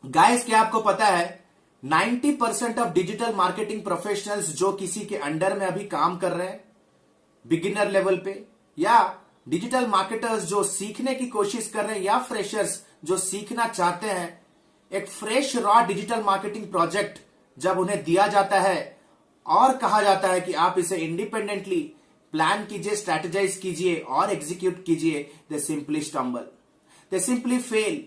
Guys, क्या आपको पता है 90% ऑफ डिजिटल मार्केटिंग प्रोफेशनल्स जो किसी के अंडर में अभी काम कर रहे हैं बिगिनर लेवल पे, या डिजिटल मार्केटर्स जो सीखने की कोशिश कर रहे हैं, या फ्रेशर्स जो सीखना चाहते हैं, एक fresh raw digital marketing project जब उन्हें दिया जाता है और कहा जाता है कि आप इसे इंडिपेंडेंटली प्लान कीजिए, स्ट्रेटेजाइज कीजिए और एग्जीक्यूट कीजिए, दे सिंपली स्टम्बल, दे सिंपली फेल।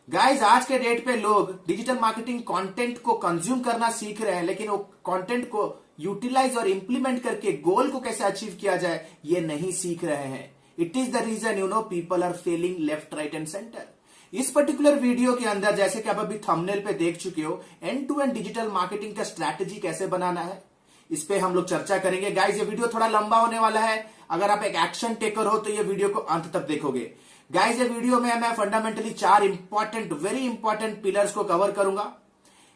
गाइस, आज के डेट पे लोग डिजिटल मार्केटिंग कंटेंट को कंज्यूम करना सीख रहे हैं, लेकिन वो कंटेंट को यूटिलाइज और इंप्लीमेंट करके गोल को कैसे अचीव किया जाए ये नहीं सीख रहे हैं। It is the reason people are failing left, right and centre. इस पर्टिकुलर वीडियो के अंदर, जैसे कि आप अभी थंबनेल पे देख चुके हो, end to end digital marketing का स्ट्रैटेजी कैसे बनाना है, इस पे हम लोग चर्चा करेंगे। गाइस, ये वीडियो थोड़ा लंबा होने वाला है। अगर आप एक एक्शन टेकर हो तो ये वीडियो को अंत तक देखोगे। गाइस, ये वीडियो में मैं fundamentally 4 important, very important pillars को कवर करूंगा।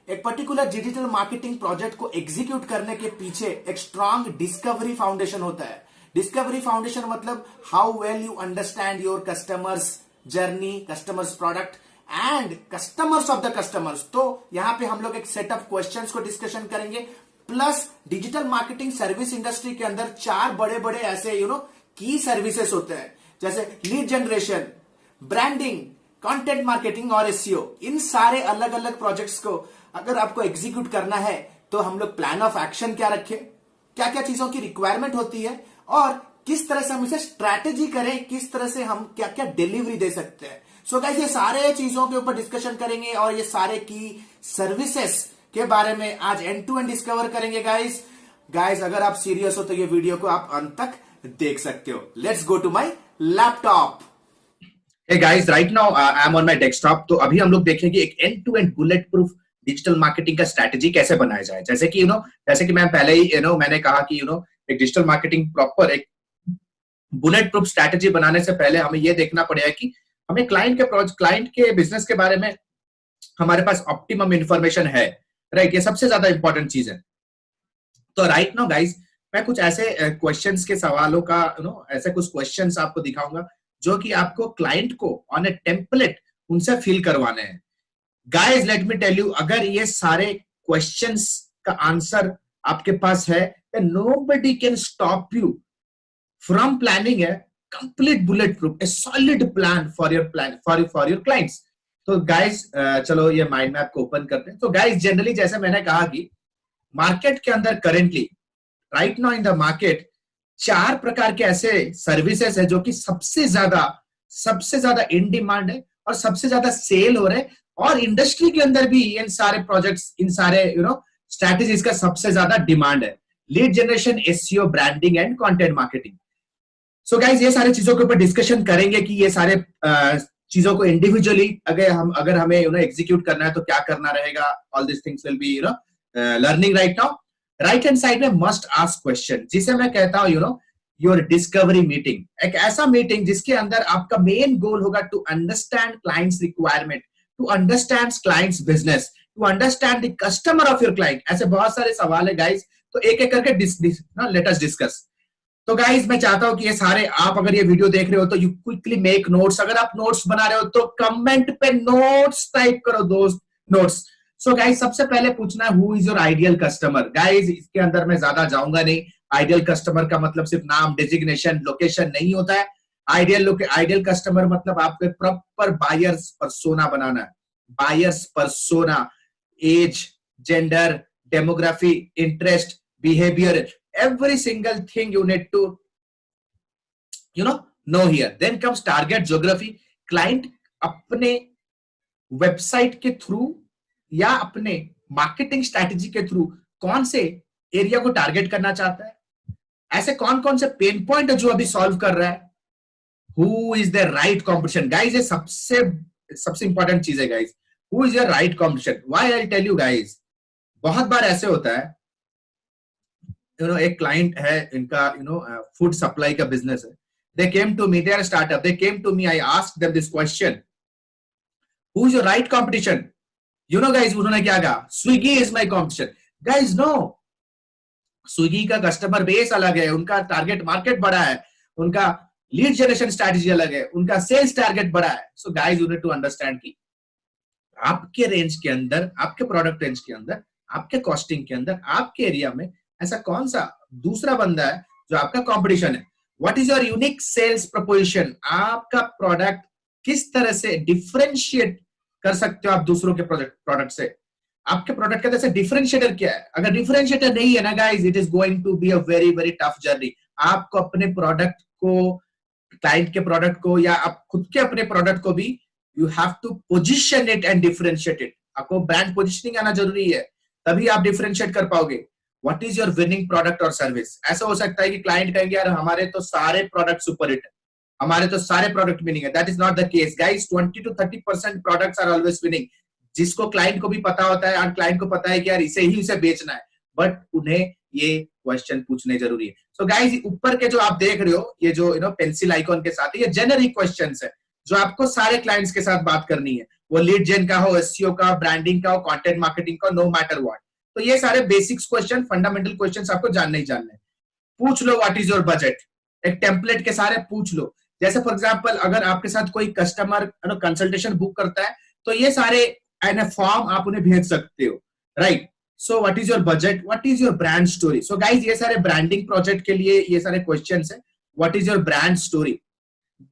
एक पर्टिकुलर डिजिटल मार्केटिंग प्रोजेक्ट को एग्जीक्यूट करने के पीछे एक स्ट्रांग डिस्कवरी फाउंडेशन होता है। डिस्कवरी फाउंडेशन मतलब how well you understand your customers journey, customers product and customers of the customers. तो यहां पे हम लोग एक सेट ऑफ क्वेश्चंस को डिस्कशन करेंगे, plus digital marketing service industry के अंदर 4 बड़े बड़े ऐसे की सर्विसेज होते हैं, जैसे lead generation, branding, content marketing और एसईओ। इन सारे अलग अलग प्रोजेक्ट्स को अगर आपको एग्जीक्यूट करना है तो हम लोग प्लान ऑफ एक्शन क्या रखें, क्या क्या चीजों की रिक्वायरमेंट होती है और किस तरह से हम इसे स्ट्रैटेजी करें, किस तरह से हम क्या क्या डिलीवरी दे सकते हैं। सो गाइस, ये सारे चीजों के ऊपर डिस्कशन करेंगे और ये सारे की सर्विसेज के बारे में आज एंड टू एंड डिस्कवर करेंगे। गाइस, अगर आप सीरियस हो तो ये वीडियो को आप अंत तक देख सकते हो। Let's go to my laptop. Hey guys, right now I'm on my desktop। तो अभी हम लोग देखेंगे एक end to end bullet proof digital marketing का स्ट्रैटेजी कैसे बनाया जाए। जैसे कि जैसे कि मैं पहले ही मैंने कहा कि एक डिजिटल मार्केटिंग प्रॉपर एक बुलेट प्रूफ स्ट्रैटेजी बनाने से पहले हमें ये देखना पड़ेगा कि हमें क्लाइंट के बिजनेस के बारे में हमारे पास ऑप्टिमम इंफॉर्मेशन है, राइट। ये सबसे ज्यादा इंपॉर्टेंट चीज है। तो राइट नाउ गाइस, मैं कुछ ऐसे क्वेश्चंस के सवालों का ऐसे कुछ क्वेश्चंस आपको दिखाऊंगा जो कि आपको क्लाइंट को ऑन ए टेम्पलेट उनसे फिल करवाने हैं। Guys, let me tell you, अगर ये सारे क्वेश्चंस का आंसर आपके पास है, nobody can stop you from planning है complete bulletproof a solid plan for your clients. तो गाइस, चलो ये माइंड मैप को ओपन करते हैं। तो गाइस, जनरली जैसे मैंने कहा कि मार्केट के अंदर currently right now in the market 4 प्रकार के ऐसे सर्विसेज है जो कि सबसे ज्यादा इन डिमांड है और सबसे ज्यादा सेल हो रहे हैं, और इंडस्ट्री के अंदर भी इन सारे प्रोजेक्ट्स, इन सारे स्ट्रैटेजीज का सबसे ज्यादा डिमांड है। Lead generation, SEO, branding and content marketing. So guys, ये सारे चीजों के ऊपर डिस्कशन करेंगे कि ये सारे चीजों को इंडिविजुअली अगर हमें एग्जीक्यूट करना है तो क्या करना रहेगा। All this things will be learning right now. Right hand side में मस्ट आस्क क्वेश्चन, जिसे मैं कहता हूं योर डिस्कवरी मीटिंग। एक ऐसा मीटिंग जिसके अंदर आपका मेन गोल होगा to understand clients requirement, to understand clients business, to understand the customer of your client. ऐसे बहुत सारे सवाल है गाइस, तो एक एक करके लेट अस डिस्कस। तो गाइस, मैं चाहता हूं कि ये सारे आप अगर ये वीडियो देख रहे हो तो यू क्विकली मेक नोट्स। अगर आप नोट्स बना रहे हो तो कमेंट पे नोट्स टाइप करो, दोस्त नोट्स। सो गाइस, सबसे पहले पूछना है who is your ideal customer. Guys, इसके अंदर मैं ज्यादा जाऊंगा नहीं। आइडियल कस्टमर का मतलब सिर्फ नाम, डेजिग्नेशन, लोकेशन नहीं होता है। आइडियल कस्टमर मतलब आपको प्रॉपर बायर्स पर्सोना बनाना है। Buyers persona, age, gender, demography, interest, behaviour, every single thing you need to know here। then comes target geography। client अपने वेबसाइट के थ्रू या अपने मार्केटिंग स्ट्रैटेजी के थ्रू कौन से एरिया को टारगेट करना चाहता है, ऐसे कौन कौन से पेन पॉइंट है जो अभी सॉल्व कर रहा है। Who is the right competition. Guys, ये सबसे इंपॉर्टेंट चीज है guys, who is your right competition. Why I tell you guys, बहुत बार ऐसे होता है एक क्लाइंट है, इनका फूड सप्लाई का बिजनेस है। They came to me, they are startup, they came to me, I asked them this question, who is your right competition. Guys, उन्होंने क्या कहा, Swiggy is my competition. Guys, no, Swiggy का customer base अलग है, उनका target market बड़ा है, उनका लीड जनरेशन स्ट्रैटेजी अलग है, उनका सेल्स टारगेट बड़ा है। So guys, you need to understand की आपके रेंज के अंदर, आपके प्रोडक्ट रेंज के अंदर, आपके कॉस्टिंग के अंदर, आपके एरिया में ऐसा कौन सा दूसरा बंदा है जो आपका कंपटीशन है? What is your unique sales proposition? आपका प्रोडक्ट किस तरह से डिफरेंशिएट कर सकते हो आप दूसरों के प्रोडक्ट से? आपके प्रोडक्ट का जैसे डिफरेंशिएटर क्या है? अगर डिफरेंशिएटर नहीं है ना guys, it is going to be a very very tough journey. आपको अपने प्रोडक्ट को, क्लाइंट के प्रोडक्ट को, या आप खुद के अपने प्रोडक्ट को भी, you have to position it and differentiate it. आपको ब्रांड पोजिशनिंग आना जरूरी है, तभी आप डिफरेंशिएट कर पाओगे। What is your winning product और सर्विस? ऐसा हो सकता है कि क्लाइंट कहेंगे यार हमारे तो सारे प्रोडक्ट सुपर हिट है, हमारे तो सारे प्रोडक्ट विनिंग है। That is not the case guys. 20 to 30% products are always winning, जिसको क्लाइंट को भी पता होता है और क्लाइंट को पता है कि यार इसे ही उसे बेचना है, बट उन्हें ये क्वेश्चन पूछने जरूरी है। सो गाइस, ऊपर के जो आप देख रहे हो, ये जो पेंसिल आइकॉन के साथ, ये जेनरिक क्वेश्चंस है जो आपको सारे क्लाइंट्स के साथ बात करनी है। वो लीड जेन का हो, एसईओ का, ब्रांडिंग का हो, कंटेंट मार्केटिंग का, नो मैटर व्हाट। तो ये सारे बेसिक्स क्वेश्चन, फंडामेंटल क्वेश्चंस आपको जानने ही जानने हैं। पूछ लो व्हाट इज योर बजट, एक टेम्पलेट के सारे पूछ लो। जैसे फॉर एग्जांपल अगर आपके साथ कोई कस्टमर कंसल्टेशन बुक करता है, तो ये सारे फॉर्म आप उन्हें भेज सकते हो, right? So what is your budget, what is your brand story? So guys, ये सारे ब्रांडिंग प्रोजेक्ट के लिए ये सारे क्वेश्चंस है। What is your brand story?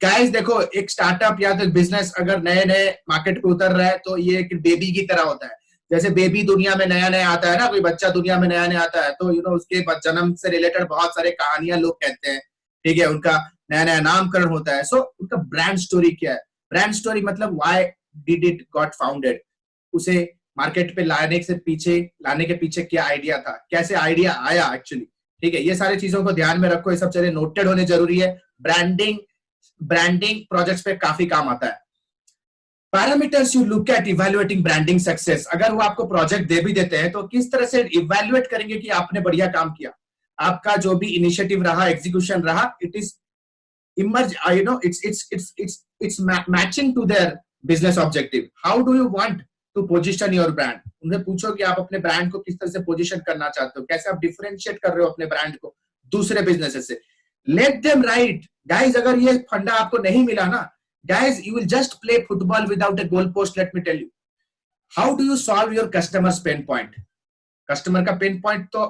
Guys देखो, एक स्टार्टअप या तो बिजनेस अगर नए नए मार्केट पे उतर रहा है, तो ये एक बेबी की तरह होता है। जैसे बेबी दुनिया में नया नया आता है ना, कोई बच्चा दुनिया में नया नया आता है, तो उसके जन्म से रिलेटेड बहुत सारे कहानियां लोग कहते हैं, ठीक है? उनका नया नया नामकरण होता है। सो उनका ब्रांड स्टोरी क्या है? ब्रांड स्टोरी मतलब why did it got founded, उसे मार्केट पे लाने के पीछे क्या आइडिया था, कैसे आइडिया आया एक्चुअली, ठीक है? ये सारी चीजों को ध्यान में रखो, ये सब चीजें नोटेड होने जरूरी है। ब्रांडिंग प्रोजेक्ट्स पे काफी काम आता है। Parameters you look eight evaluating branding success. अगर वो आपको प्रोजेक्ट दे भी देते हैं, तो किस तरह से इवैल्यूएट करेंगे कि आपने बढ़िया काम किया? आपका जो भी इनिशिएटिव रहा, एग्जीक्यूशन रहा, it is emerge, it's matching to their business objective. How do you want to position your brand? उन्हें पूछो कि आप अपने ब्रांड को किस तरह से पोजीशन करना चाहते हो, कैसे आप डिफरेंशिएट कर रहे हो अपने ब्रांड को दूसरे बिजनेसेस से। Let them right guys. अगर ये फंडा आपको नहीं मिला ना गाइज, you will just play football without a goal post. Let me tell you, how do you solve your customers pain point? Customer का पेन पॉइंट तो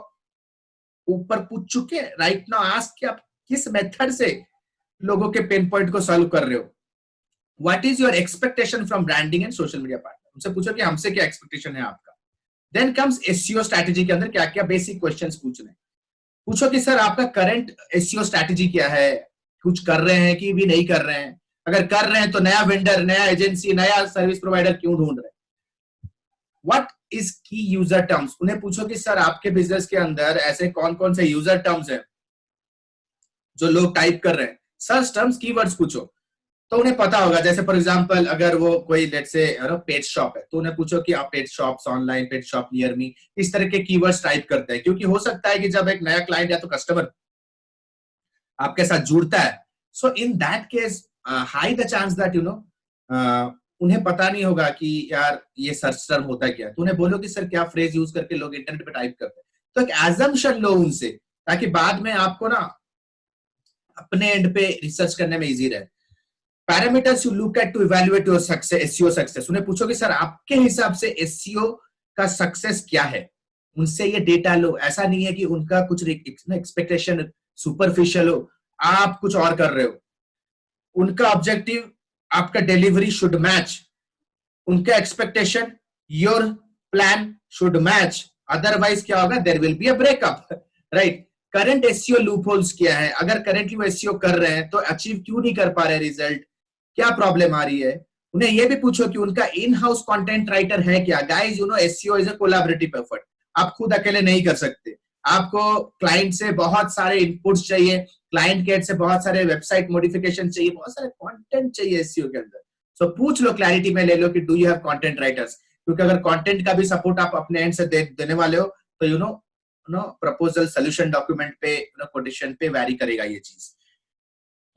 ऊपर पूछ चुके, राइट नाउ आस्क कि आप किस मेथड से लोगों के पेन पॉइंट को सॉल्व कर रहे हो। What is your expectation from branding and social media partner? उनसे पूछो कि हमसे क्या एक्सपेक्टेशन है आपका। देन कम्स एसईओ स्ट्रैटेजी के अंदर क्या क्या बेसिक क्वेश्चंस पूछने। पूछो कि सर आपका करंट एसईओ स्ट्रैटेजी क्या है, कुछ कर रहे हैं कि भी नहीं कर रहे हैं? अगर कर रहे हैं तो नया वेंडर, नया एजेंसी, नया सर्विस प्रोवाइडर क्यों ढूंढ रहे हैं? व्हाट इज की यूजर टर्म्स? उन्हें पूछो कि सर आपके बिजनेस के अंदर ऐसे कौन कौन से यूजर टर्म्स है जो लोग टाइप कर रहे हैं। सर्च टर्म्स, कीवर्ड्स पूछो, तो उन्हें पता होगा। जैसे फॉर एग्जांपल अगर वो कोई लेट्स से पेट शॉप है, तो उन्हें पूछो कि आप pet shops online, pet shop near me, इस तरह के कीवर्ड्स टाइप करते हैं। क्योंकि हो सकता है कि जब एक नया क्लाइंट या तो कस्टमर आपके साथ जुड़ता है, so in that case high the chance that उन्हें पता नहीं होगा कि यार ये सर्च टर्म होता है क्या। तो उन्हें बोलो कि सर क्या फ्रेज यूज करके लोग इंटरनेट पे टाइप करते हैं। तो एक एजम्पशन लो उनसे, ताकि बाद में आपको ना अपने एंड पे रिसर्च करने में इजी रहे। Parameters you look at to evaluate your success, SEO success. उन्हें पूछो कि सर आपके हिसाब से एसईओ का सक्सेस क्या है, उनसे ये डेटा लो। ऐसा नहीं है कि उनका कुछ एक्सपेक्टेशन सुपरफिशियल हो, आप कुछ और कर रहे हो। उनका ऑब्जेक्टिव, आपका डिलीवरी शुड मैच उनका expectation, your plan should match, otherwise क्या होगा, there will be a breakup, right? Current SEO loopholes क्या है? अगर करंटली वो एसईओ कर रहे हैं तो अचीव क्यों नहीं कर पा रहे रिजल्ट, क्या प्रॉब्लम आ रही है? उन्हें ये भी पूछो कि उनका इन हाउस कंटेंट राइटर है क्या। Guys SEO is a collaborative effort, आप खुद अकेले नहीं कर सकते। आपको क्लाइंट से बहुत सारे इनपुट्स चाहिए, क्लाइंट के से बहुत सारे वेबसाइट मॉडिफिकेशन चाहिए, बहुत सारे कंटेंट चाहिए एसईओ के अंदर। सो पूछ लो, क्लैरिटी में ले लो कि do you have content writers. क्योंकि अगर कंटेंट का भी सपोर्ट आप अपने एंड से देने वाले हो, तो प्रपोजल सोल्यूशन डॉक्यूमेंट पे कोटेशन पे वैरी करेगा ये चीज।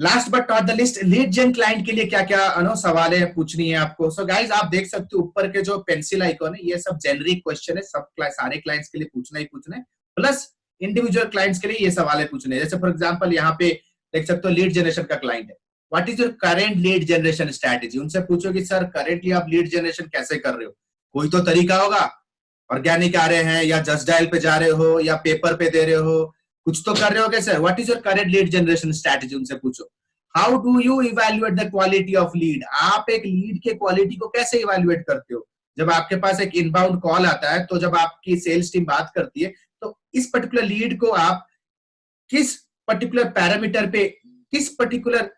Last but not the least, lead gen client के लिए क्या क्या सवालें पूछनी है आपको। सो गाइज आप देख सकते हो ऊपर के जो पेंसिल आइकॉन है, ये सब जेनरिक क्वेश्चन है, सब सारे क्लाइंट्स के लिए पूछना ही पूछना है, प्लस इंडिविजुअल क्लाइंट्स के लिए ये सवाल पूछने हैं। जैसे फॉर एग्जांपल यहाँ पे देख सकते हो लीड जनरेशन का क्लाइंट है, what is your current lead generation strategy. उनसे पूछो कि सर करेंटली आप लीड जनरेशन कैसे कर रहे हो, कोई तो तरीका होगा, ऑर्गेनिक आ रहे हैं या जस्ट डायल पे जा रहे हो या पेपर पे दे रहे हो, कुछ तो कर रहे हो कैसे, what is your current lead generation strategy उनसे पूछो। How do you evaluate the quality of lead, आप एक लीड के क्वालिटी को कैसे इवेल्युएट करते हो। जब आपके पास एक इनबाउंड कॉल आता है, तो जब आपकी सेल्स टीम बात करती है, तो इस पर्टिकुलर लीड को आप किस पर्टिकुलर पैरामीटर पे, किस पर्टिकुलर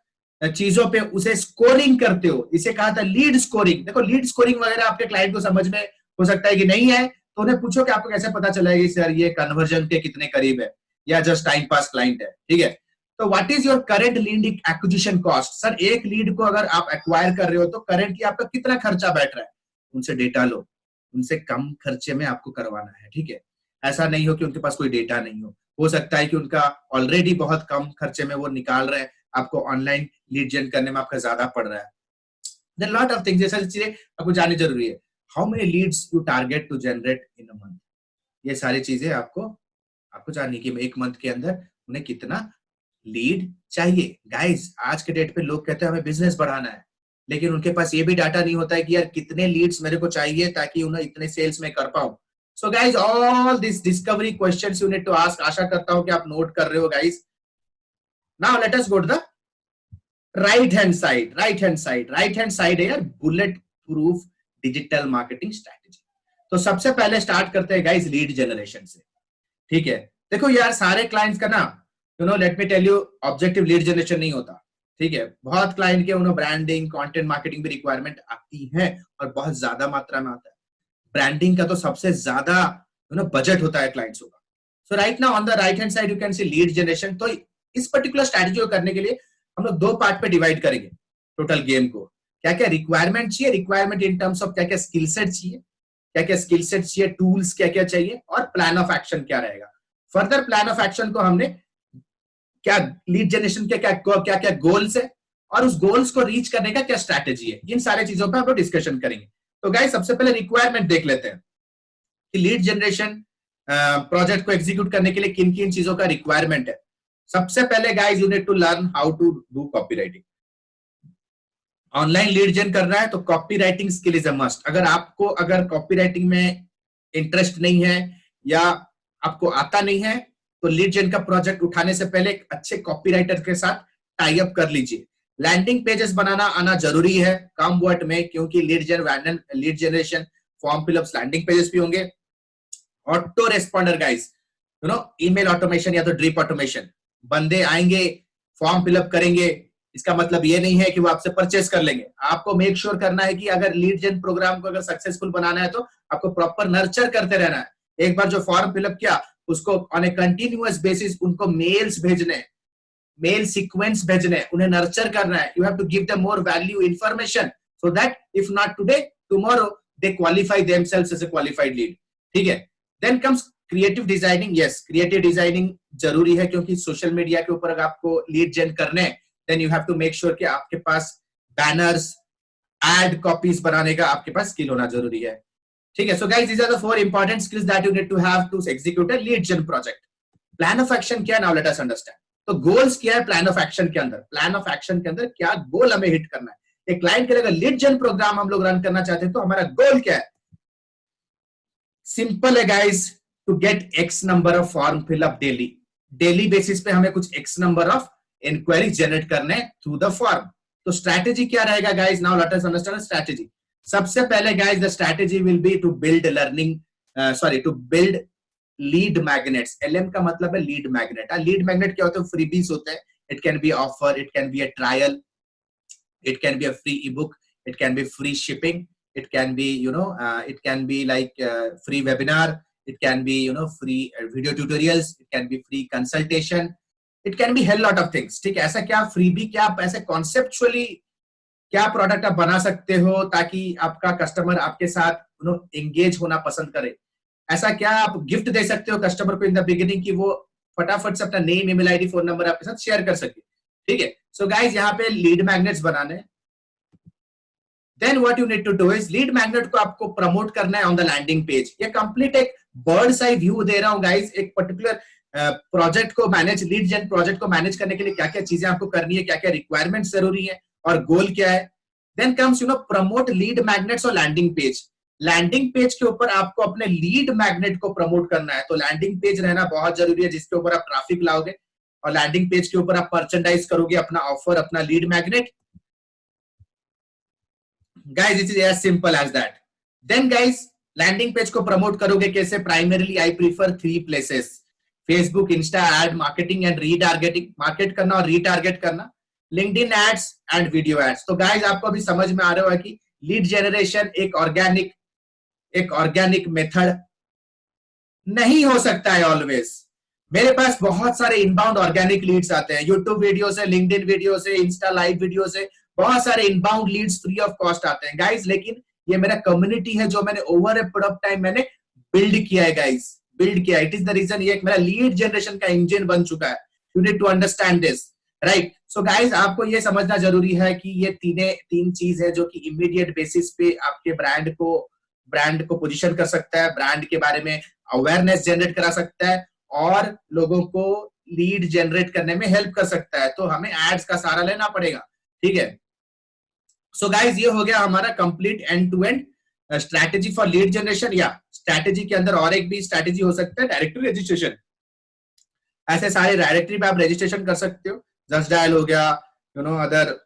चीजों पे उसे स्कोरिंग करते हो, इसे कहा था लीड स्कोरिंग। देखो लीड स्कोरिंग वगैरह आपके क्लाइंट को समझ में हो सकता है कि नहीं है, तो उन्हें पूछो कि आपको कैसे पता चलेगा सर ये कन्वर्जन के कितने करीब है या जस्ट टाइम पास क्लाइंट है, ठीक है। तो what is your current lead acquisition cost, sir एक लीड को अगर आप एक्वायर कर रहे हो तो करंटली आपका कितना खर्चा बैठ रहा है, उनसे डेटा लो, उनसे कम खर्चे में आपको करवाना है, ठीक है। ऐसा नहीं हो कि उनके पास कोई डेटा नहीं हो सकता है कि उनका ऑलरेडी बहुत कम खर्चे में वो निकाल रहे हैं, आपको ऑनलाइन लीड जन करने में आपका ज्यादा पड़ रहा है। देयर लॉट ऑफ थिंग्स, जैसे चीजें आपको जाननी जरूरी है। How many leads you target to generate in a month, ये सारी चीजें आपको जाननी कि एक मंथ के अंदर उन्हें कितना लीड चाहिए। गाइस आज के डेट पे लोग कहते हैं हमें बिजनेस बढ़ाना है, लेकिन उनके पास ये भी डाटा नहीं होता है कि यार कितने लीड्स मेरे को चाहिए ताकि उन्हें इतने सेल्स में कर पाऊं। So guys all this discovery questions you need to ask, आशा करता हूं कि आप नोट कर रहे हो guys. Now let us go to the right hand side है यार bullet proof digital marketing strategy. तो सबसे पहले स्टार्ट करते हैं गाइस लीड जनरेशन से, ठीक है। देखो यार सारे क्लाइंट्स का ना let me tell you objective lead generation नहीं होता, ठीक है। बहुत क्लाइंट के ब्रांडिंग कंटेंट मार्केटिंग भी रिक्वायरमेंट आती है और बहुत ज्यादा मात्रा में आता है। ब्रांडिंग का तो सबसे ज्यादा बजट होता है क्लाइंट्स का। So right now on the right hand side you can see lead generation. तो इस पर्टिकुलर स्ट्रैटेजी को करने के लिए हम लोग दो पार्ट पे डिवाइड करेंगे टोटल गेम को। क्या क्या रिक्वायरमेंट चाहिए, रिक्वायरमेंट इन टर्म्स ऑफ क्या क्या स्किल सेट चाहिए, क्या क्या स्किल सेट चाहिए, टूल्स क्या क्या चाहिए, और प्लान ऑफ एक्शन क्या रहेगा। फर्दर प्लान ऑफ एक्शन को हमने क्या लीड जनरेशन के क्या क्या गोल्स है और उस गोल्स को रीच करने का क्या स्ट्रैटेजी है, इन सारे चीजों पे हम लोग डिस्कशन करेंगे। तो गाइस सबसे पहले रिक्वायरमेंट देख लेते हैं कि लीड जनरेशन प्रोजेक्ट को एग्जीक्यूट करने के लिए किन किन चीजों का रिक्वायरमेंट है। सबसे पहले guys you need to learn how to do copywriting. Online lead gen कर रहा है तो copywriting skill is a must. अगर कॉपीराइटिंग में इंटरेस्ट नहीं है या आपको आता नहीं है तो लीड जन का प्रोजेक्ट उठाने से पहले एक अच्छे कॉपीराइटर के साथ टाई अप कर लीजिए। लैंडिंग पेजेस बनाना आना जरूरी है कम वर्ड में, क्योंकि lead generation form fillups landing pages भी होंगे। Auto responder guys, email automation या तो ड्रिप ऑटोमेशन, बंदे आएंगे फॉर्म फिलअप करेंगे, इसका मतलब ये नहीं है कि वो आपसे परचेस कर लेंगे। आपको मेक श्योर करना है कि अगर लीड जन प्रोग्राम को अगर सक्सेसफुल बनाना है तो आपको प्रॉपर नर्चर करते रहना है। एक बार जो फॉर्म फिलअप किया उसको ऑन ए कंटिन्यूअस बेसिस उनको मेल्स भेजने, मेल सीक्वेंस भेजने, उन्हें नर्चर करना है। You have to give them more value information so that if not today tomorrow they qualify themselves as a qualified lead, ठीक है। Then comes creative designing. Yes, creative designing जरूरी है क्योंकि social media के ऊपर अगर आपको लीड जन करने then you have to make sure कि आपके पास बैनर्स, एड कॉपीज बनाने का आपके पास स्किल होना जरूरी है, ठीक है। So guys these are the 4 important skills that you need to have to execute a lead gen project. Plan of action क्या है, नाउ लेट अस अंडरस्टैंड। तो गोल्स क्या है प्लान ऑफ एक्शन के अंदर, प्लान ऑफ एक्शन के अंदर क्या गोल हमें हिट करना है। एक क्लाइंट के लिए अगर लीड जन प्रोग्राम हम लोग रन करना चाहते हैं तो हमारा गोल क्या है, सिंपल है guys, to get X number of form fillup daily basis पे हमें कुछ X number of inquiry generate करने थ्रू द फॉर्म। तो स्ट्रैटेजी क्या रहेगा guys, now let us understand strategy. सबसे पहले guys the strategy will be to build to build lead magnets. LM का मतलब है लीड मैग्नेट। लीड मैग्नेट क्या होता है, फ्रीबीज होते हैं। It can be offer, it can be a trial, it can be a free ebook, it can be free shipping, it can be it can be like free webinar, it can be free video tutorials, it can be free consultation, it can be hell lot of things, ठीक है। ऐसा क्या freebie, क्या आप ऐसे conceptually क्या product आप बना सकते हो ताकि आपका कस्टमर आपके साथ एंगेज होना पसंद करे। ऐसा क्या आप गिफ्ट दे सकते हो कस्टमर को इन द बिगिनिंग कि वो फटाफट से अपना name, email ID, phone number आपके साथ शेयर कर सके, ठीक है। सो गाइस यहाँ पे लीड मैग्नेट्स बनाने। Then what you need to do is lead magnet को आपको प्रमोट करना है ऑन द लैंडिंग पेज। ये कंप्लीट एक बर्ड्स आई व्यू दे रहा हूं गाइस, एक पर्टिकुलर प्रोजेक्ट को मैनेज, लीड जेन प्रोजेक्ट को मैनेज करने के लिए क्या क्या चीजें आपको करनी है, क्या क्या रिक्वायरमेंट्स जरूरी है और गोल क्या है। Then comes promote lead magnets और लैंडिंग पेज। लैंडिंग पेज के ऊपर आपको अपने लीड मैग्नेट को प्रमोट करना है, तो लैंडिंग पेज रहना बहुत जरूरी है जिसके ऊपर आप ट्रैफिक लाओगे और लैंडिंग पेज के ऊपर आप मर्चेंडाइज करोगे अपना ऑफर, अपना lead magnet. Guys it is as simple as that. Then guys landing page को प्रमोट करोगे कैसे? Primarily I prefer 3 places, Facebook, insta ad marketing and retargeting, market करना और रीटारगेट करना, LinkedIn ads and video ads. तो guys आपको अभी समझ में आ रहा है कि लीड जनरेशन एक ऑर्गेनिक मेथड नहीं हो सकता है ऑलवेज। मेरे पास बहुत सारे इनबाउंड ऑर्गेनिक लीड्स आते हैं, यूट्यूब वीडियो से, लिंक्डइन वीडियो से, इंस्टा लाइव वीडियो से, बहुत सारे inbound leads free of cost आते हैं गाइस। लेकिन ये मेरा कम्युनिटी है जो मैंने over a period of time मैंने बिल्ड किया है गाइस, बिल्ड किया। इट इज द रीजन ये मेरा लीड जनरेशन का इंजन बन चुका है। You need to understand this, right? So guys आपको ये समझना जरूरी है कि ये तीन चीज है जो कि इमीडिएट बेसिस पे आपके ब्रांड को पोजीशन कर सकता है, ब्रांड के बारे में अवेयरनेस जनरेट करा सकता है और लोगों को लीड जनरेट करने में हेल्प कर सकता है। तो हमें एड्स का सहारा लेना पड़ेगा, ठीक है? सो गाइस ये हो गया हमारा complete end to end strategy for lead generation. या स्ट्रैटेजी के अंदर और एक भी स्ट्रैटेजी हो सकता है डायरेक्टरी रजिस्ट्रेशन। ऐसे सारे डायरेक्टरी पे आप रजिस्ट्रेशन कर सकते हो। जस्ट डायल हो गया, अदर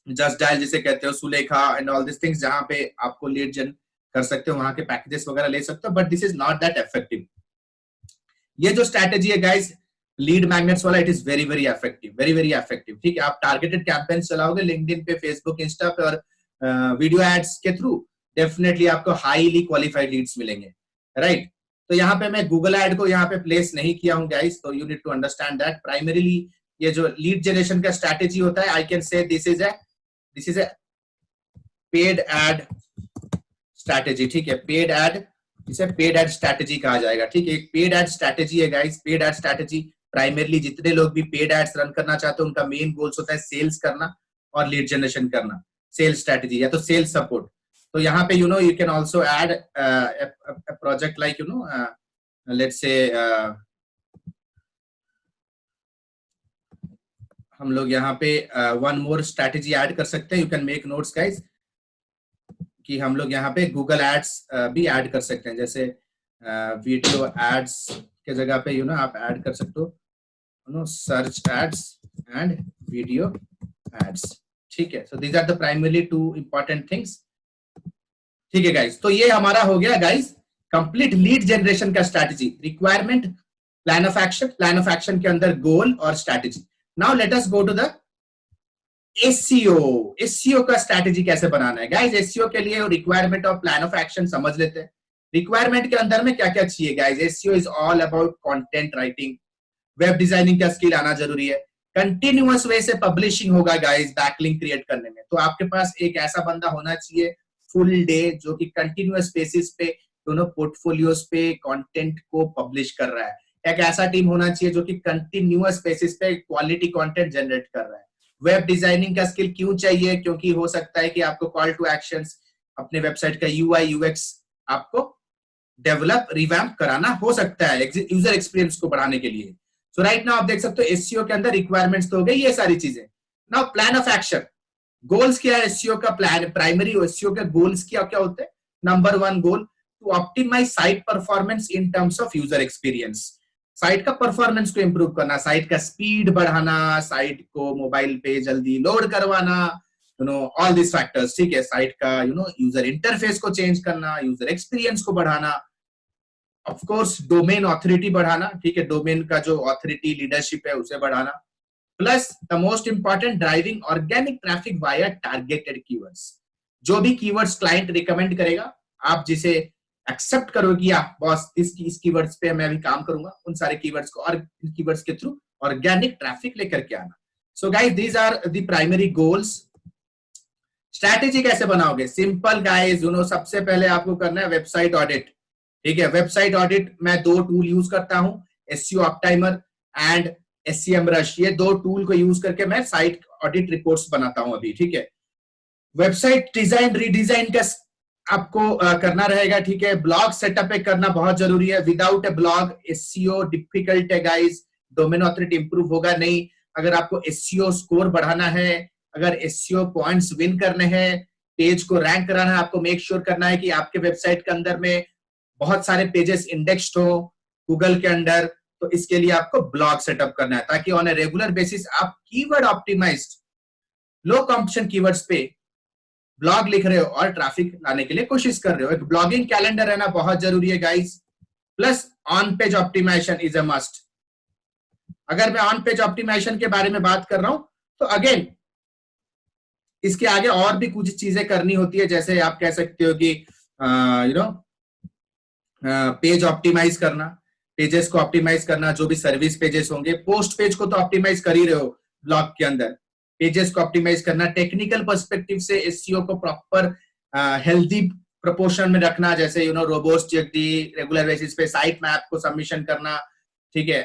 जस्ट डायल जिसे कहते हो, Sulekha and all this things, जहां पे आपको लीड जन कर सकते हो, वहां के पैकेजेस वगैरह ले सकते हो, but this is not that effective. ये जो स्ट्रैटेजी है गाइस लीड मैग्नेट्स वाला, it is very very effective, very very effective, ठीक है? आप टारगेटेड कैंपेन्स चलाओगे लिंक्डइन पे, फेसबुक, इंस्टा पे और वीडियो एड्स के थ्रू, डेफिनेटली आपको हाईली क्वालिफाइड लीड्स मिलेंगे, राइट? तो यहाँ पे मैं गूगल एड को यहाँ पे प्लेस नहीं किया हूँ गाइस, तो you need to understand that. Primarily ये जो लीड जनरेशन का स्ट्रैटेजी होता है, I can say this is a paid ad strategy, ठीक है? पेड एड, इसे पेड एड स्ट्रैटेजी कहा जाएगा, ठीक है? एक पेड एड स्ट्रैटेजी है guys. Paid ad strategy primarily जितने लोग भी पेड एड्स रन करना चाहते हैं उनका मेन गोल्स होता है सेल्स करना और लीड जनरेशन करना, सेल्स स्ट्रैटेजी या तो सेल्स सपोर्ट। तो यहाँ पे you can also add project like let's say हम लोग यहाँ पे वन मोर स्ट्रैटेजी ऐड कर सकते हैं। You can make notes guys कि हम लोग यहाँ पे गूगल एड्स भी ऐड कर सकते हैं, जैसे वीडियो एड्स के जगह पे आप ऐड कर सकते हो search ads and video ads, ठीक है? So these are the primarily 2 important things, ठीक है गाइस? तो ये हमारा हो गया गाइस कंप्लीट लीड जनरेशन का strategy, requirement, plan of action, plan of action के अंदर गोल और strategy. Now let us go to the SEO का स्ट्रैटेजी कैसे बनाना है गाइस। एसईओ के लिए रिक्वायरमेंट और प्लान ऑफ एक्शन समझ लेते हैं। रिक्वायरमेंट के अंदर में क्या क्या चाहिए guys? SEO is all about content writing, web designing का स्किल आना जरूरी है, कंटिन्यूअस वे से पब्लिशिंग होगा गाइस बैकलिंक क्रिएट करने में। तो आपके पास एक ऐसा बंदा होना चाहिए फुल डे जो कि कंटिन्यूअस बेसिस पे पोर्टफोलियोज पे कंटेंट को पब्लिश कर रहा है। एक ऐसा टीम होना चाहिए जो कि कंटिन्यूअस बेसिस पे क्वालिटी कंटेंट जनरेट कर रहा है। वेब डिजाइनिंग का स्किल क्यों चाहिए? क्योंकि हो सकता है कि आपको कॉल टू एक्शंस, अपने वेबसाइट का यूआई यूएक्स आपको डेवलप रिवैम्प कराना हो सकता है यूजर एक्सपीरियंस को बढ़ाने के लिए। सो राइट नाउ आप देख सकते हो एसईओ के अंदर रिक्वायरमेंट्स तो हो गई ये सारी चीजें। Now plan of action, goals क्या है एसईओ का? प्लान प्राइमरी एसईओ के गोल्स क्या क्या होते हैं? Number 1 goal to optimise site performance in terms of user experience. Site का परफॉर्मेंस को इंप्रूव करना, साइट का स्पीड बढ़ाना, साइट को मोबाइल पे जल्दी लोड करवाना, ऑल दिस फैक्टर्स, ठीक है? साइट का यूजर इंटरफेस को चेंज करना, यूजर एक्सपीरियंस को बढ़ाना, ऑफ कोर्स डोमेन ऑथोरिटी बढ़ाना, ठीक है? डोमेन का जो ऑथोरिटी लीडरशिप है उसे बढ़ाना, plus the most important driving organic traffic via targeted keywords. जो भी कीवर्ड्स क्लाइंट रिकमेंड करेगा, आप जिसे एक्सेप्ट करो कि बॉस इस कीवर्ड्स पे मैं अभी काम करूंगा, उन सारे कीवर्ड्स को और कीवर्ड्स के थ्रू ऑर्गेनिक ट्रैफिक लेकर के आना। So guys these are the primary goals. Strategy कैसे बनाओगे? सिंपल गाइस, सबसे पहले आपको करना है वेबसाइट ऑडिट, ठीक है? वेबसाइट ऑडिट मैं 2 टूल यूज करता हूं, एसईओ ऑप्टाइमर एंड SEMrush। ये 2 टूल को यूज करके मैं साइट ऑडिट रिपोर्ट्स बनाता हूं अभी, ठीक है? वेबसाइट डिजाइन रीडिजाइन का आपको करना रहेगा, ठीक है। ब्लॉग सेटअप करना बहुत जरूरी है। विदाउट ए ब्लॉग एसईओ डिफिकल्ट है गाइस, डोमेन ऑथोरिटी इंप्रूव होगा नहीं। अगर आपको एसईओ स्कोर बढ़ाना है, अगर एसईओ पॉइंट्स विन करने हैं, पेज को रैंक कराना है, आपको मेक श्योर करना है कि आपके वेबसाइट के अंदर में बहुत सारे पेजेस इंडेक्स्ड हो गूगल के अंदर। तो इसके लिए आपको ब्लॉग सेटअप करना है, ताकि ऑन ए रेगुलर बेसिस आप कीवर्ड ऑप्टिमाइज्ड लो कंपटीशन कीवर्ड्स पे ब्लॉग लिख रहे हो और ट्रैफिक लाने के लिए कोशिश कर रहे हो। एक ब्लॉगिंग कैलेंडर रहना बहुत जरूरी है guys. Plus on page optimisation is a must. अगर मैं ऑन पेज ऑप्टिमाइजेशन के बारे में बात कर रहा हूं तो अगेन इसके आगे और भी कुछ चीजें करनी होती है, जैसे आप कह सकते हो कि यू नो पेज ऑप्टिमाइज करना, पेजेस को ऑप्टिमाइज करना, जो भी सर्विस पेजेस होंगे। पोस्ट पेज को तो ऑप्टिमाइज कर ही रहे हो ब्लॉग के अंदर, पेजेस को ऑप्टिमाइज करना, टेक्निकल पर्सपेक्टिव से एसईओ को प्रॉपर हेल्दी प्रोपोर्शन में रखना, जैसे रोबोस्ट जीएसडी रेगुलर बेसिस पे साइट मैप को सबमिशन करना, ठीक है,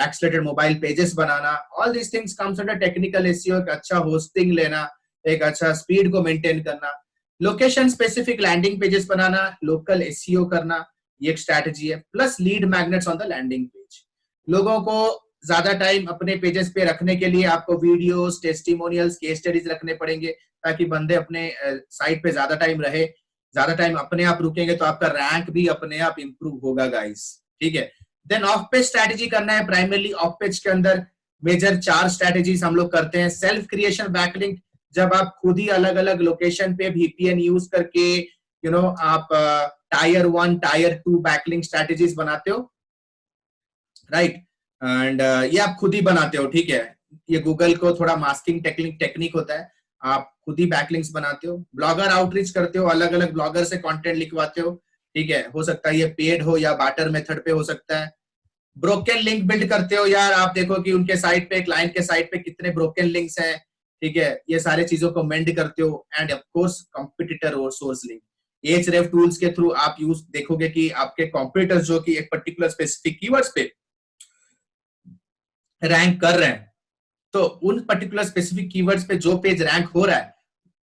accelerated mobile pages banana. All this things comes under technical SEO. एक अच्छा होस्टिंग लेना, एक अच्छा स्पीड को मेंटेन करना, लोकेशन स्पेसिफिक लैंडिंग पेजेस बनाना, लोकल एसईओ करना, ये एक स्ट्रैटेजी है। Plus lead magnets on the landing page. लोगों को ज्यादा टाइम अपने पेजेस पे रखने के लिए आपको वीडियोस, टेस्टिमोनियल्स, केस स्टडीज रखने पड़ेंगे, ताकि बंदे अपने साइट पे ज्यादा टाइम रहे। ज्यादा टाइम अपने आप रुकेंगे तो आपका रैंक भी अपने आप इंप्रूव होगा गाइस, ठीक है। देन ऑफ पेज स्ट्रैटेजी करना है। प्राइमरली ऑफ पेज के अंदर मेजर 4 स्ट्रैटेजीज हम लोग करते हैं। सेल्फ क्रिएशन बैकलिंक, जब आप खुद ही अलग अलग लोकेशन पे वीपीएन यूज करके आप टायर 1 टायर 2 बैकलिंक स्ट्रैटेजीज बनाते हो, राइट। एंड ये आप खुद ही बनाते हो, ठीक है। ये गूगल को थोड़ा मास्किंग टेक्निक होता है, आप खुद ही बैकलिंक्स बनाते हो। ब्लॉगर आउटरीच करते हो, अलग अलग ब्लॉगर से कंटेंट लिखवाते हो, ठीक है। हो सकता है ये पेड हो या बार्टर मेथड पे हो सकता है। ब्रोकन लिंक बिल्ड करते हो यार, आप देखो कि उनके साइट पे, क्लाइंट के साइट पे कितने ब्रोकन लिंक्स हैं, ठीक है। ये सारे चीजों को मेंड करते हो। एंड ऑफ कोर्स कंपटीटर और सोर्स लिंक, एचरेफ टूल्स के थ्रू आप यूज देखोगे कि आपके कॉम्पिटिटर्स जो कि एक पर्टिकुलर स्पेसिफिक कीवर्ड्स पे रैंक कर रहे हैं, तो उन पर्टिकुलर स्पेसिफिक कीवर्ड्स पे जो पेज रैंक हो रहा है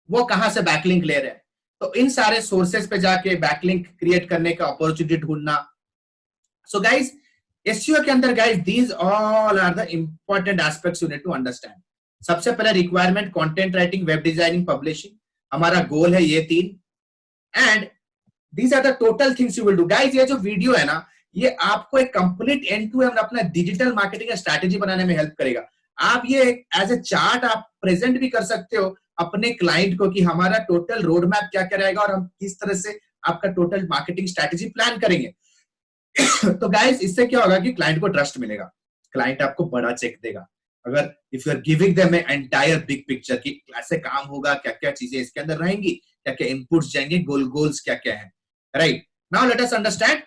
वो कहां से बैकलिंक ले रहे हैं। तो इन सारे सोर्सेस पे जाके बैकलिंक क्रिएट करने का अपॉर्चुनिटी ढूंढना। सो गाइस, एसईओ के अंदर guys these all are the important aspects you need to understand. सबसे पहले requirement, content writing, web designing, publishing, हमारा गोल है ये 3। And these are the total things you will do guys. ये जो video है ना, ये आपको एक कंप्लीट एंड टू एंड अपना डिजिटल मार्केटिंग स्ट्रैटेजी बनाने में हेल्प करेगा। आप ये एज ए चार्ट आप प्रेजेंट भी कर सकते हो अपने क्लाइंट को कि हमारा टोटल रोड मैप क्या क्या रहेगा और हम किस तरह से आपका टोटल मार्केटिंग स्ट्रैटेजी प्लान करेंगे। तो गाइस, इससे क्या होगा कि क्लाइंट को ट्रस्ट मिलेगा, क्लाइंट आपको बड़ा चेक देगा। अगर if you are giving them entire big picture कि कैसे काम होगा, क्या क्या चीजें इसके अंदर रहेंगी, क्या क्या इनपुट्स जाएंगे, गोल्स क्या क्या है, right. Now let us understand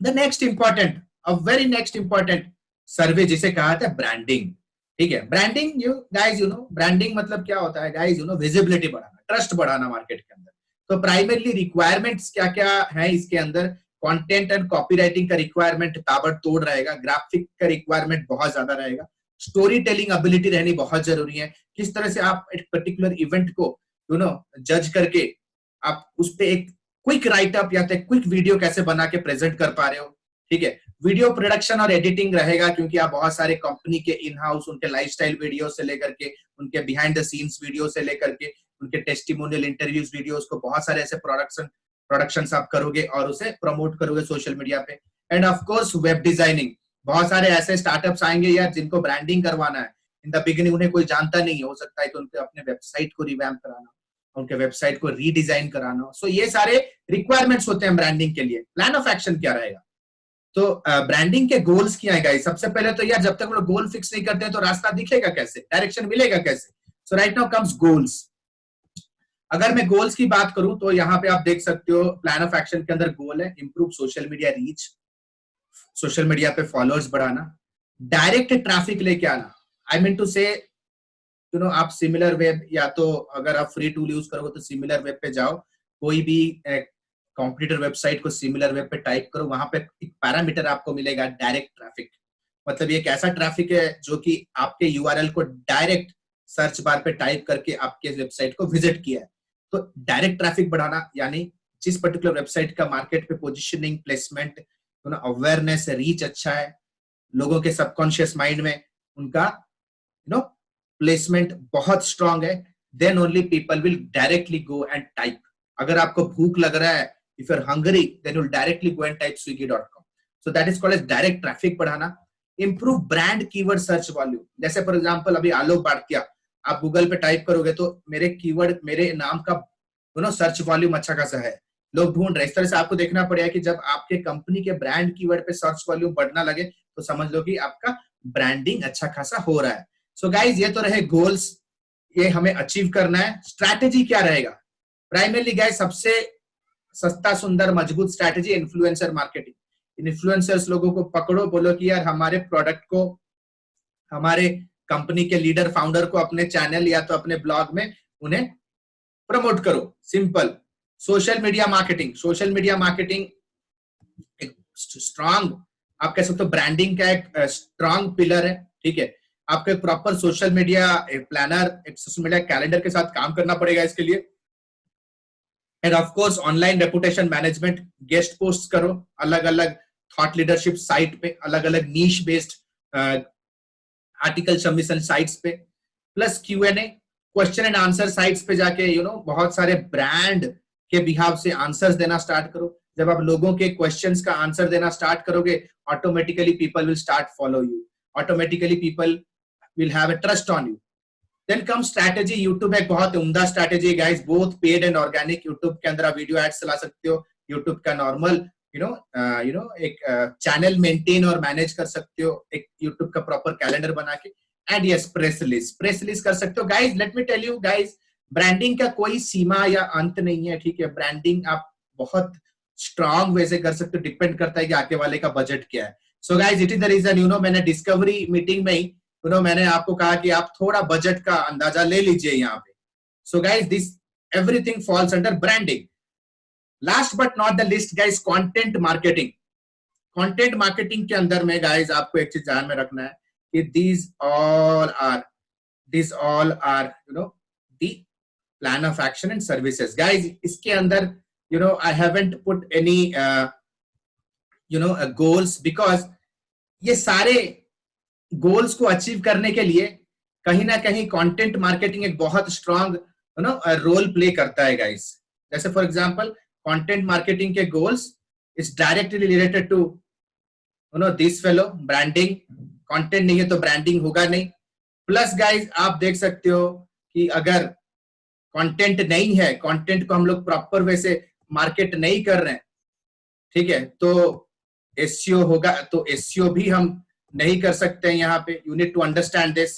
the next important, a very next important survey, जिसे कहा था ब्रांडिंग, ठीक है। ब्रांडिंग, यू गाइस ब्रांडिंग मतलब क्या होता है गाइस, विजिबिलिटी बढ़ाना, ट्रस्ट बढ़ाना मार्केट के अंदर। तो प्राइमरली रिक्वायरमेंट्स क्या क्या है इसके अंदर, कंटेंट एंड कॉपीराइटिंग का रिक्वायरमेंट ताबड़तोड़ रहेगा, ग्राफिक का रिक्वायरमेंट बहुत ज्यादा रहेगा, स्टोरी टेलिंग एबिलिटी रहनी बहुत जरूरी है। किस तरह से आप एक पर्टिकुलर इवेंट को जज करके आप उस पर एक क्विक राइटअप या क्विक वीडियो कैसे बना के प्रेजेंट कर पा रहे हो, ठीक है। वीडियो प्रोडक्शन और एडिटिंग रहेगा, क्योंकि आप बहुत सारे कंपनी के इन हाउस उनके लाइफस्टाइल वीडियो से लेकर के, उनके बिहाइंड द सीन्स वीडियो से लेकर के, उनके टेस्टिमोनियल इंटरव्यूज वीडियोस को, बहुत सारे ऐसे प्रोडक्शंस आप करोगे और उसे प्रमोट करोगे सोशल मीडिया पे। End of course web designing, बहुत सारे ऐसे स्टार्टअप्स आएंगे यार जिनको ब्रांडिंग करवाना है। इन द बिगिनिंग उन्हें कोई जानता नहीं है, हो सकता है कि उनके अपने वेबसाइट को रिवैम्प कराना, उनके वेबसाइट को रीडिजाइन कराना। सो ये सारे रिक्वायरमेंट्स होते हैं ब्रांडिंग के लिए। प्लान ऑफ एक्शन क्या रहेगा, तो ब्रांडिंग के गोल्स क्या है गाइस। सबसे पहले तो यार जब तक हम लोग गोल फिक्स नहीं करते हैं तो रास्ता दिखेगा कैसे, डायरेक्शन मिलेगा कैसे। सो राइट नाउ कम्स गोल्स। अगर मैं गोल्स की बात करूं तो यहाँ पे आप देख सकते हो प्लान ऑफ एक्शन के अंदर गोल है improve social media reach, social media पे फॉलोअर्स बढ़ाना, डायरेक्ट ट्रैफिक लेके आना। आई मीन टू से आप सिमिलर वेब, या तो अगर आप फ्री टूल यूज करोगे तो सिमिलर वेब पे जाओ, कोई भी कॉम्पिटिटर वेबसाइट को सिमिलर वेब पे टाइप करो, वहां पे एक पैरामीटर आपको मिलेगा डायरेक्ट ट्रैफिक। मतलब ये एक ऐसा ट्रैफिक है जो कि आपके यूआरएल को डायरेक्ट सर्च बार पे टाइप करके आपके वेबसाइट को विजिट किया है। तो डायरेक्ट ट्रैफिक बढ़ाना, यानी जिस पर्टिकुलर वेबसाइट का मार्केट पे पोजिशनिंग, प्लेसमेंट, अवेयरनेस, रीच अच्छा है, लोगों के सबकॉन्शियस माइंड में उनका प्लेसमेंट बहुत स्ट्रांग है, then only people will directly go and type. अगर आपको भूख लग रहा है, if you are hungry, then you will directly go and type swiggy.com. So that is called as direct traffic बढ़ाना. Improve brand keyword search volume. जैसे for example अभी आलोक बाड़तिया आप गूगल पे टाइप करोगे तो मेरे कीवर्ड, मेरे नाम का सर्च वॉल्यूम अच्छा खासा है, लोग ढूंढ रहे. इस तरह से आपको देखना पड़ेगा कि जब आपके कंपनी के ब्रांड कीवर्ड पे सर्च वॉल्यूम बढ़ना लगे तो समझ लो कि आपका ब्रांडिंग अच्छा खासा हो रहा है. सो गाइज ये तो रहे गोल्स, ये हमें अचीव करना है. स्ट्रैटेजी क्या रहेगा? प्राइमरली गाइज सबसे सस्ता सुंदर मजबूत स्ट्रैटेजी इन्फ्लुएंसर मार्केटिंग. इन्फ्लुएंसर्स लोगों को पकड़ो, बोलो कि यार हमारे प्रोडक्ट को, हमारे कंपनी के लीडर फाउंडर को अपने चैनल या तो अपने ब्लॉग में उन्हें प्रमोट करो. Simple. Social media marketing. Social media marketing एक स्ट्रांग, आप कह सकते हो ब्रांडिंग का एक स्ट्रांग पिलर है. ठीक है, आपको एक प्रॉपर सोशल मीडिया प्लानर, एक सोशल मीडिया कैलेंडर के साथ काम करना पड़ेगा इसके लिए. End of course online reputation management. Guest post करो अलग अलग थॉट लीडरशिप साइट पे, अलग अलग नीश बेस्ड आर्टिकल सबमिशन साइट्स पे, plus Q&A, question and answer sites पे जाके बहुत सारे ब्रांड के बिहाव से आंसर्स देना स्टार्ट करो. जब आप लोगों के क्वेश्चंस का आंसर देना स्टार्ट करोगे, automatically people will start follow you, automatically people will have a trust on you. Then come strategy. YouTube एक बहुत उम्दा strategy guys, both paid and organic. YouTube के अंदर आप वीडियो एड्स चला सकते हो, यूट्यूब का नॉर्मल एक चैनल मेंटेन और मैनेज कर सकते हो, एक यूट्यूब का प्रॉपर कैलेंडर बना के. एंड यस, प्रेस रिलीज कर सकते हो. Guys let me tell you guys, branding का कोई सीमा या अंत नहीं है. ठीक है, ब्रांडिंग आप बहुत स्ट्रांग वे से कर सकते हो, डिपेंड करता है कि आगे वाले का बजट क्या है. So guys it is the reason मैंने डिस्कवरी मीटिंग में ही मैंने आपको कहा कि आप थोड़ा बजट का अंदाजा ले लीजिए यहाँ पे. So guys this everything falls under branding. Last but not the list guys, content marketing. Content marketing के अंदर में गाइस आपको एक चीज ध्यान में रखना है कि these all are the plan of action and services. Guys इसके अंदर I haven't put any goals, because ये सारे गोल्स को अचीव करने के लिए कहीं ना कहीं कंटेंट मार्केटिंग एक बहुत स्ट्रांग रोल प्ले करता है गाइस. जैसे फॉर एग्जांपल कंटेंट मार्केटिंग के goals is directly related to this fellow branding. Content नहीं है तो ब्रांडिंग होगा नहीं. प्लस गाइस आप देख सकते हो कि अगर कंटेंट नहीं है, कंटेंट को हम लोग प्रॉपर वे से मार्केट नहीं कर रहे हैं, ठीक है, तो एसईओ होगा, तो एसईओ भी हम नहीं कर सकते हैं यहाँ पे. You need to understand this.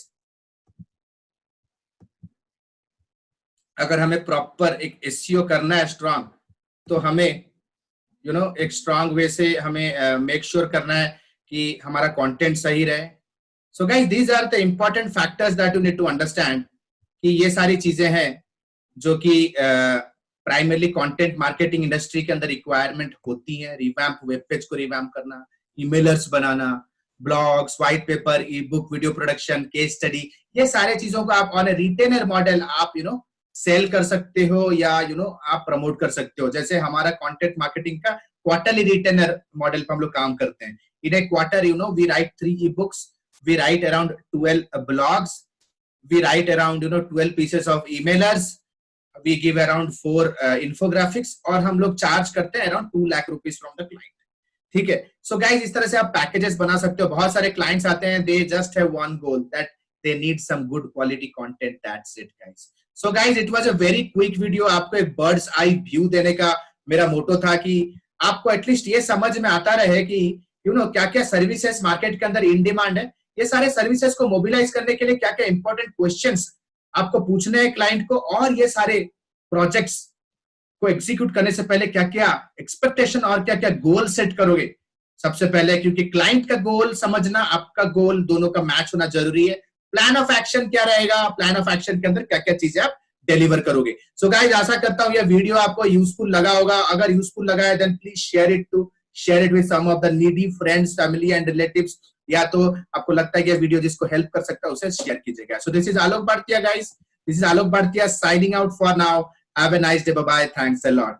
अगर हमें प्रॉपर एक एसईओ करना है स्ट्रांग, तो हमें एक स्ट्रांग वे से हमें मेक श्योर करना है कि हमारा कंटेंट सही रहे. So guys these are the important factors that you need to understand कि ये सारी चीजें हैं जो कि प्राइमरली कंटेंट मार्केटिंग इंडस्ट्री के अंदर रिक्वायरमेंट होती है. रिवैम्प, वेब पेज को रिवैम्प करना, ईमेलर्स बनाना, blogs, white paper, ebook, video production, case study, ये सारे चीजों को आप ऑन ए रिटेनर मॉडल आप सेल कर सकते हो या आप प्रमोट कर सकते हो. जैसे हमारा कंटेंट मार्केटिंग का क्वार्टरली रिटेनर मॉडल पर हम लोग काम करते हैं. In a quarter we write 3 e-books, we write around 12 blogs, we write around 12 pieces of emailers, we give around 4 infographics, और हम लोग चार्ज करते हैं around 2 lakh rupees from the client. ठीक है. सो गाइज इस तरह से आप पैकेजेस बना सकते हो. बहुत सारे क्लाइंट्स आते हैं, they just have one goal, that they need some good quality content. That's it guys. So guys it was a very quick video. आपको एक bird's eye view देने का मेरा मोटो था कि आपको एटलीस्ट ये समझ में आता रहे कि क्या क्या सर्विसेज मार्केट के अंदर इन डिमांड है. ये सारे सर्विसेज को मोबिलाइज करने के लिए क्या क्या इंपॉर्टेंट क्वेश्चंस आपको पूछने हैं क्लाइंट को, और ये सारे प्रोजेक्ट्स को एग्जीक्यूट करने से पहले क्या क्या एक्सपेक्टेशन और क्या क्या गोल सेट करोगे सबसे पहले, क्योंकि क्लाइंट का गोल समझना, आपका गोल, दोनों का मैच होना जरूरी है. प्लान ऑफ एक्शन क्या रहेगा, प्लान ऑफ एक्शन के अंदर क्या क्या चीजें आप डिलीवर करोगे. सो गाइस आशा करता हूं यह वीडियो आपको यूजफुल लगा होगा. अगर यूजफुल लगा है then please share it with some of the needy friends, family and relatives, या तो आपको लगता है कि वीडियो जिसको हेल्प कर सकता है उसे शेयर कीजिएगा. सो दिस इज आलोक भारतीय गाइस, दिस इज आलोक भारतीय signing out for now. Have a nice day. Bye bye. Thanks a lot.